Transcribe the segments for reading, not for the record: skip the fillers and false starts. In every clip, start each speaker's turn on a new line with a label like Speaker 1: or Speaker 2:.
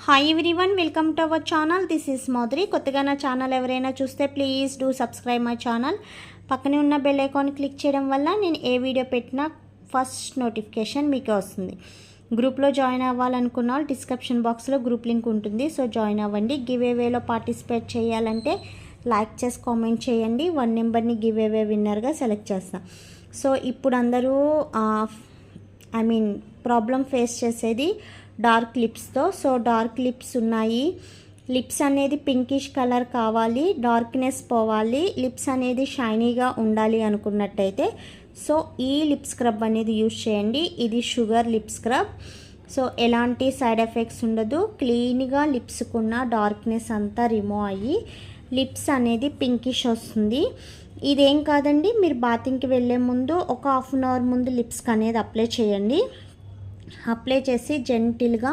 Speaker 1: Hi everyone, welcome to our channel. This is Madhuri. కొత్తగా నా channel ఎవరైనా చూస్తే please do subscribe my channel. పక్కనే ఉన్న బెల్ ఐకాన్ క్లిక్ చేయడం వల్ల నేను ఏ వీడియో పెట్టినా ఫస్ట్ నోటిఫికేషన్ మీకు వస్తుంది. గ్రూప్లో జాయిన్ అవ్వాలనుకున్న వాళ్ళు డిస్క్రిప్షన్ బాక్స్లో గ్రూప్ లింక్ ఉంటుంది, సో జాయిన్ అవ్వండి. గివ్ అవేలో పార్టిసిపేట్ చేయాలంటే లైక్ చేసి కామెంట్ చేయండి. 1 నెంబర్ని గివ్ అవే విన్నర్గా సెలెక్ట్ చేస్తాను. సో ఇప్పుడు అందరూ ప్రాబ్లం ఫేస్ చేసేది డార్క్ లిప్స్తో. సో డార్క్ లిప్స్ ఉన్నాయి. లిప్స్ అనేది పింకిష్ కలర్ కావాలి, డార్క్నెస్ పోవాలి, లిప్స్ అనేది షైనీగా ఉండాలి అనుకున్నట్టయితే సో ఈ లిప్ స్క్రబ్ అనేది యూజ్ చేయండి. ఇది షుగర్ లిప్ స్క్రబ్. సో ఎలాంటి సైడ్ ఎఫెక్ట్స్ ఉండదు. క్లీన్గా లిప్స్కున్న డార్క్నెస్ అంతా రిమూవ్ అయ్యి లిప్స్ అనేది పింకిష్ వస్తుంది. ఇదేం కాదండి, మీరు బాతింగ్కి వెళ్ళే ముందు ఒక హాఫ్ అన్ అవర్ ముందు లిప్స్కి అనేది అప్లై చేయండి. అప్లై చేసి జెంటిల్గా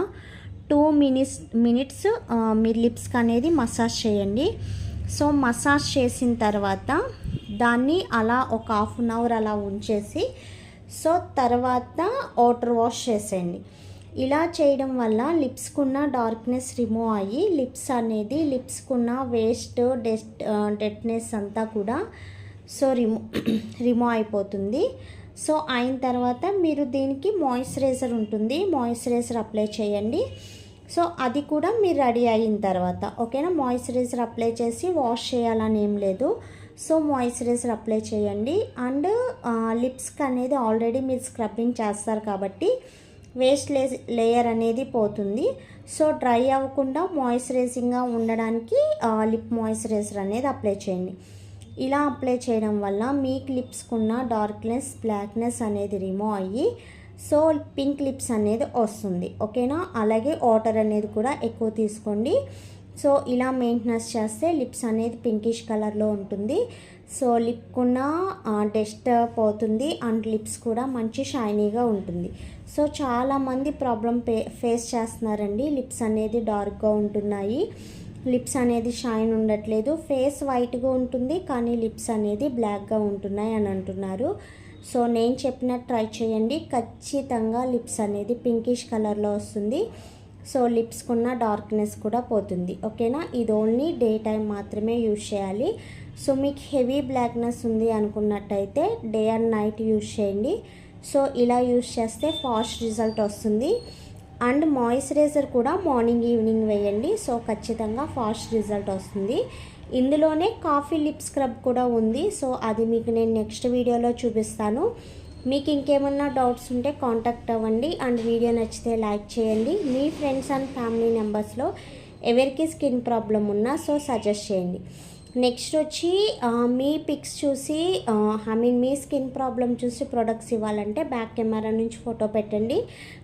Speaker 1: 2 మినిట్స్ మీరు లిప్స్కి అనేది మసాజ్ చేయండి. సో మసాజ్ చేసిన తర్వాత దాన్ని అలా ఒక హాఫ్ అన్ అవర్ అలా ఉంచేసి సో తర్వాత వాటర్ వాష్ చేసేయండి. ఇలా చేయడం వల్ల లిప్స్కున్న డార్క్నెస్ రిమూవ్ అయ్యి లిప్స్కున్న వేస్ట్ డెడ్నెస్ అంతా కూడా సో రిమూవ్ అయిపోతుంది. సో అయిన తర్వాత మీరు దీనికి మాయిశ్చరైజర్ ఉంటుంది, మాయిశ్చరైజర్ అప్లై చేయండి. సో అది కూడా మీరు రెడీ అయిన తర్వాత ఓకేనా. మాయిశ్చరైజర్ అప్లై చేసి వాష్ చేయాలని ఏం లేదు. సో మాయిశ్చరైజర్ అప్లై చేయండి. అండ్ లిప్స్కి అనేది ఆల్రెడీ మీరు స్క్రబ్బింగ్ చేస్తారు కాబట్టి వేస్ట్ లేయర్ అనేది పోతుంది. సో డ్రై అవ్వకుండా మాయిశ్చరైజింగ్గా ఉండడానికి లిప్ మాయిశ్చరైజర్ అనేది అప్లై చేయండి. ఇలా అప్లై చేయడం వల్ల మీకు లిప్స్కున్న డార్క్నెస్ బ్లాక్నెస్ అనేది రిమూవ్ అయ్యి సో పింక్ లిప్స్ అనేది వస్తుంది ఓకేనా. అలాగే వాటర్ అనేది కూడా ఎక్కువ తీసుకోండి. సో ఇలా మెయింటెనెన్స్ చేస్తే లిప్స్ అనేది పింకిష్ కలర్లో ఉంటుంది. సో లిప్కున్న డస్ట్ పోతుంది అండ్ లిప్స్ కూడా మంచి షైనీగా ఉంటుంది. సో చాలామంది ప్రాబ్లం ఫేస్ చేస్తున్నారండి. లిప్స్ అనేది డార్క్గా ఉంటున్నాయి, లిప్స్ అనేది షైన్ ఉండట్లేదు, ఫేస్ వైట్గా ఉంటుంది కానీ లిప్స్ అనేది బ్లాక్గా ఉంటున్నాయి అని అంటున్నారు. సో నేను చెప్పినట్టు ట్రై చేయండి, ఖచ్చితంగా లిప్స్ అనేది పింకిష్ కలర్లో వస్తుంది. సో లిప్స్కున్న డార్క్నెస్ కూడా పోతుంది ఓకేనా. ఇది ఓన్లీ డే టైం మాత్రమే యూజ్ చేయాలి. సో మీకు హెవీ బ్లాక్నెస్ ఉంది అనుకున్నట్టయితే డే అండ్ నైట్ యూజ్ చేయండి. సో ఇలా యూజ్ చేస్తే ఫాస్ట్ రిజల్ట్ వస్తుంది. అండ్ మాయిశ్చరైజర్ కూడా మార్నింగ్ ఈవినింగ్ వేయండి. సో ఖచ్చితంగా ఫాస్ట్ రిజల్ట్ వస్తుంది. ఇందులోనే కాఫీ లిప్ స్క్రబ్ కూడా ఉంది. సో అది మీకు నేను నెక్స్ట్ వీడియోలో చూపిస్తాను. మీకు ఇంకేమన్నా డౌట్స్ ఉంటే కాంటాక్ట్ అవ్వండి. అండ్ వీడియో నచ్చితే లైక్ చేయండి. మీ ఫ్రెండ్స్ అండ్ ఫ్యామిలీ మెంబర్స్లో ఎవరికి స్కిన్ ప్రాబ్లం ఉన్నా సో సజెస్ట్ చేయండి. నెక్స్ట్ వచ్చి మీ పిక్స్ చూసి మీ స్కిన్ ప్రాబ్లం చూసి ప్రొడక్ట్స్ ఇవ్వాలంటే బ్యాక్ కెమెరా నుంచి ఫోటో పెట్టండి.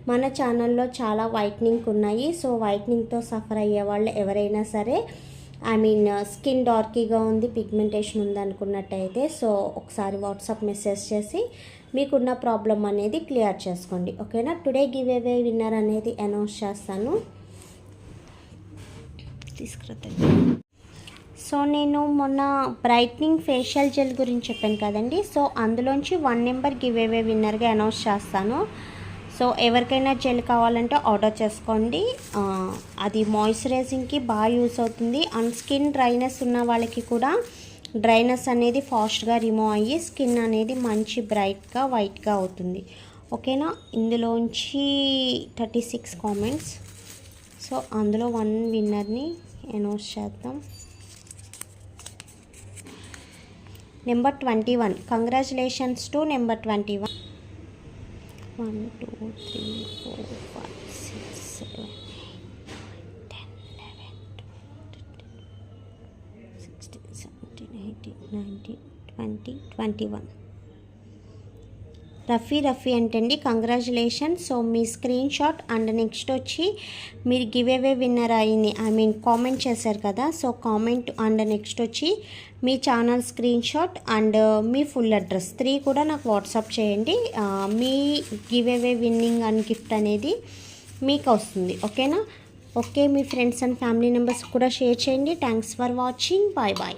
Speaker 1: మన ఛానల్లో చాలా వైట్నింగ్ ఉన్నాయి. సో వైట్నింగ్తో సఫర్ అయ్యే వాళ్ళు ఎవరైనా సరే స్కిన్ డార్కీగా ఉంది, పిగ్మెంటేషన్ ఉంది అనుకున్నట్టయితే సో ఒకసారి వాట్సాప్ మెసేజ్ చేసి మీకున్న ప్రాబ్లం అనేది క్లియర్ చేసుకోండి ఓకేనా. టుడే గివ్ అవే విన్నర్ అనేది అనౌన్స్ చేస్తాను. సో నేను మొన్న బ్రైట్నింగ్ ఫేషియల్ జెల్ గురించి చెప్పాను కదండి. సో అందులోంచి 1 నెంబర్ గివ్ అవే విన్నర్గా అనౌన్స్ చేస్తాను. సో ఎవరికైనా జెల్ కావాలంటే ఆర్డర్ చేసుకోండి. అది మాయిశ్చరైజింగ్కి బాగా యూస్ అవుతుంది. అండ్ స్కిన్ డ్రైనెస్ ఉన్న వాళ్ళకి కూడా డ్రైనెస్ అనేది ఫాస్ట్గా రిమూవ్ అయ్యి స్కిన్ అనేది మంచి బ్రైట్గా వైట్గా అవుతుంది ఓకేనా. ఇందులోంచి 36 కామెంట్స్. సో అందులో 1 విన్నర్ని అనౌన్స్ చేద్దాం. Number 21. Congratulations to number 21. 1 2 3 4 5 6 7 8 9 10 11 12 16 17 18 19 20 21. Rafi అంటండి, కంగ్రాచులేషన్. సో మీ స్క్రీన్ షాట్ అండ్ నెక్స్ట్ వచ్చి మీరు గివ్ అవే విన్నర్ అయింది కామెంట్ చేశారు కదా. సో కామెంట్ అండ్ నెక్స్ట్ వచ్చి మీ ఛానల్ స్క్రీన్ షాట్ అండ్ మీ ఫుల్ అడ్రస్ 3 కూడా నాకు వాట్సాప్ చేయండి. మీ giveaway winning and gift అనేది మీకు వస్తుంది ఓకేనా. ఓకే, మీ ఫ్రెండ్స్ అండ్ ఫ్యామిలీ మెంబర్స్ కూడా షేర్ చేయండి. Thanks for watching. Bye bye.